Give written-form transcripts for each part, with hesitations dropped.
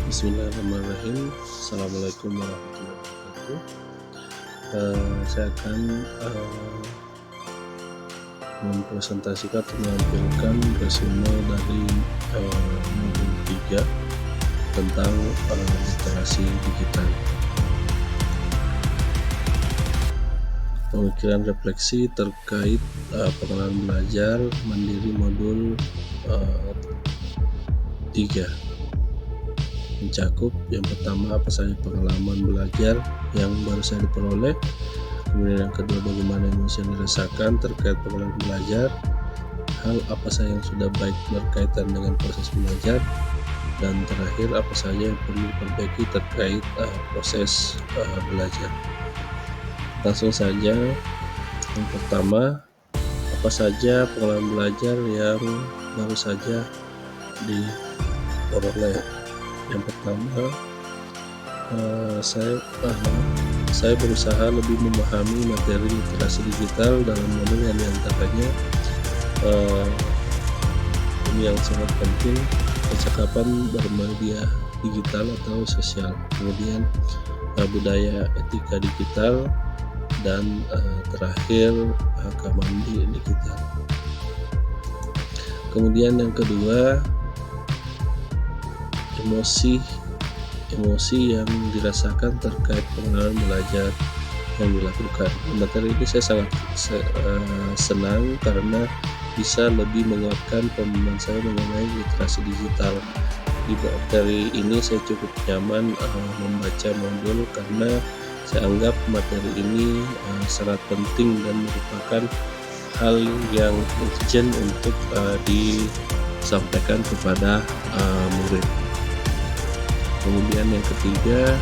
Bismillahirrahmanirrahim. Assalamualaikum warahmatullahi wabarakatuh. Saya akan mempresentasikan atau menampilkan resume dari modul 3 tentang literasi digital. Pemikiran refleksi terkait pengalaman belajar mandiri modul 3 mencakup yang pertama apa saja pengalaman belajar yang baru saya diperoleh, kemudian yang kedua bagaimana emosi yang dirasakan terkait pengalaman belajar, hal apa saja yang sudah baik berkaitan dengan proses belajar, dan terakhir apa saja yang perlu diperbaiki terkait proses belajar. Langsung saja, yang pertama apa saja pengalaman belajar yang baru saja diperoleh. Yang pertama, saya berusaha lebih memahami materi literasi digital dalam modul yang diantaranya ini yang sangat penting, percakapan bermedia digital atau sosial, kemudian budaya etika digital, dan terakhir keamanan digital. Kemudian yang kedua, emosi yang dirasakan terkait pengalaman belajar yang dilakukan. Materi ini saya sangat senang karena bisa lebih menguatkan pemahaman saya mengenai literasi digital. Di materi ini saya cukup nyaman membaca modul karena saya anggap materi ini sangat penting dan merupakan hal yang urgent untuk disampaikan kepada murid. Kemudian yang ketiga,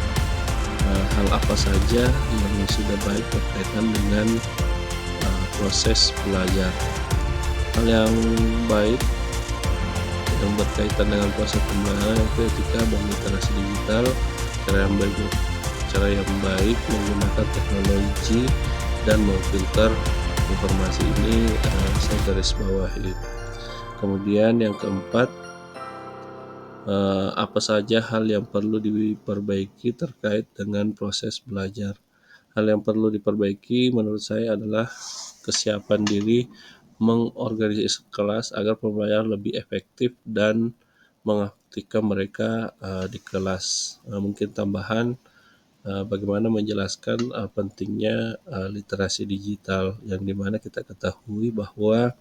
hal apa saja yang sudah baik berkaitan dengan proses belajar. Hal yang baik yang berkaitan dengan proses pembelajaran itu etika dan literasi digital, cara yang baik menggunakan teknologi dan memfilter informasi ini saya garis bawahi. Kemudian yang keempat, apa saja hal yang perlu diperbaiki terkait dengan proses belajar. Hal yang perlu diperbaiki menurut saya adalah kesiapan diri mengorganisasi kelas agar pembelajaran lebih efektif dan mengaktifkan mereka di kelas. Mungkin tambahan, bagaimana menjelaskan pentingnya literasi digital, yang dimana kita ketahui bahwa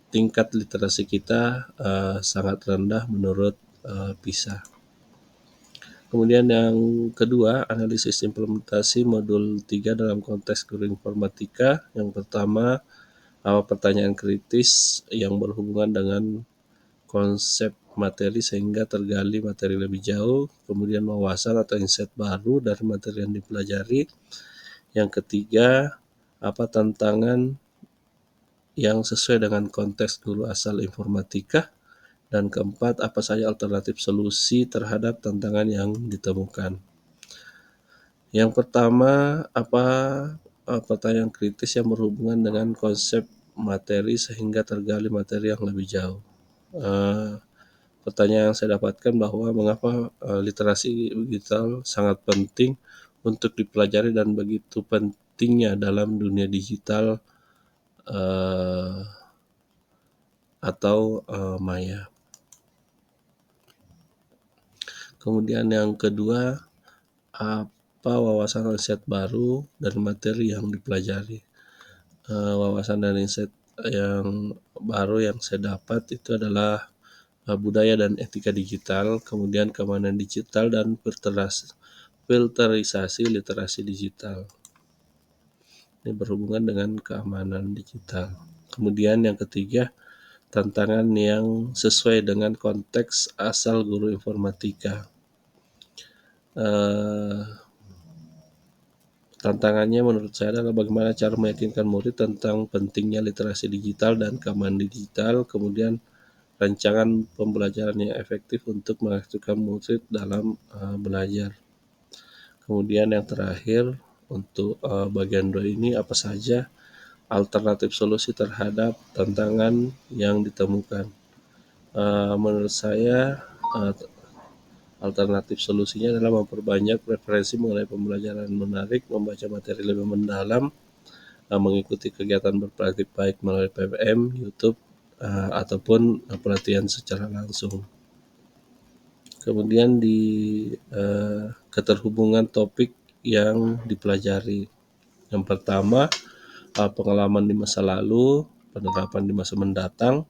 tingkat literasi kita sangat rendah menurut PISA. Kemudian yang kedua, analisis implementasi modul 3 dalam konteks guru informatika. Yang pertama, pertanyaan kritis yang berhubungan dengan konsep materi sehingga tergali materi lebih jauh. Kemudian wawasan atau insight baru dari materi yang dipelajari. Yang ketiga, apa tantangan yang sesuai dengan konteks guru asal informatika, dan keempat, apa saja alternatif solusi terhadap tantangan yang ditemukan. Yang pertama, pertanyaan kritis yang berhubungan dengan konsep materi sehingga tergali materi yang lebih jauh. Pertanyaan yang saya dapatkan bahwa mengapa literasi digital sangat penting untuk dipelajari dan begitu pentingnya dalam dunia digital atau maya. Kemudian yang kedua, apa wawasan insight baru dari materi yang dipelajari. Wawasan dan insight yang baru yang saya dapat itu adalah budaya dan etika digital, kemudian keamanan digital, dan filterisasi literasi digital. Ini berhubungan dengan keamanan digital. Kemudian yang ketiga, tantangan yang sesuai dengan konteks asal guru informatika. Tantangannya menurut saya adalah bagaimana cara meyakinkan murid tentang pentingnya literasi digital dan keamanan digital, kemudian rancangan pembelajaran yang efektif untuk mengaktifkan murid dalam belajar. Kemudian yang terakhir, untuk bagian 2 ini, apa saja alternatif solusi terhadap tantangan yang ditemukan. Menurut saya Alternatif solusinya adalah memperbanyak referensi mengenai pembelajaran menarik, membaca materi lebih mendalam, mengikuti kegiatan berpraktik baik melalui PPM, YouTube, ataupun pelatihan secara langsung. Kemudian di keterhubungan topik yang dipelajari. Yang pertama, pengalaman di masa lalu, penerapan di masa mendatang,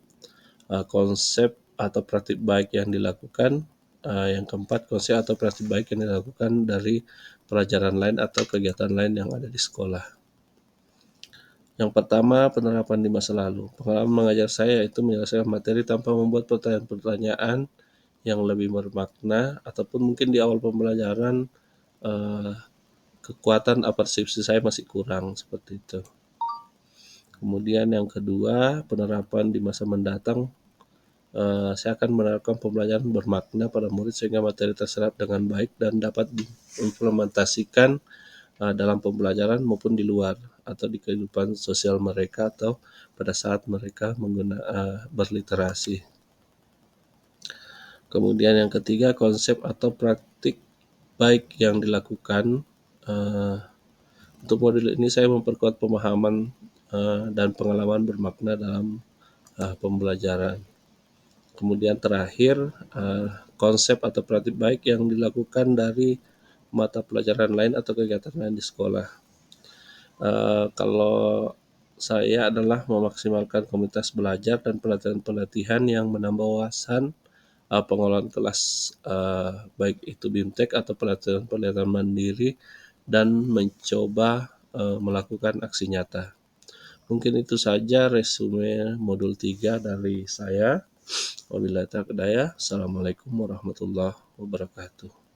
konsep atau praktik baik yang dilakukan. Yang keempat, konsep atau praktik baik yang dilakukan dari pelajaran lain atau kegiatan lain yang ada di sekolah. Yang pertama, penerapan di masa lalu. Pengalaman mengajar saya itu menyelesaikan materi tanpa membuat pertanyaan-pertanyaan yang lebih bermakna, ataupun mungkin di awal pembelajaran kekuatan persepsi saya masih kurang seperti itu. Kemudian yang kedua, penerapan di masa mendatang. Saya akan menerapkan pembelajaran bermakna pada murid sehingga materi terserap dengan baik dan dapat diimplementasikan dalam pembelajaran maupun di luar atau di kehidupan sosial mereka atau pada saat mereka berliterasi. Kemudian yang ketiga, konsep atau praktik baik yang dilakukan. Untuk modul ini saya memperkuat pemahaman dan pengalaman bermakna dalam pembelajaran. Kemudian terakhir, konsep atau praktik baik yang dilakukan dari mata pelajaran lain atau kegiatan lain di sekolah. Kalau saya adalah memaksimalkan komunitas belajar dan pelatihan-pelatihan yang menambah wawasan, pengelolaan kelas, baik itu BIMTEK atau pelatihan-pelatihan mandiri, dan mencoba melakukan aksi nyata. Mungkin itu saja resume modul 3 dari saya. Wabillahi taufiq hidayah. Assalamualaikum warahmatullahi wabarakatuh.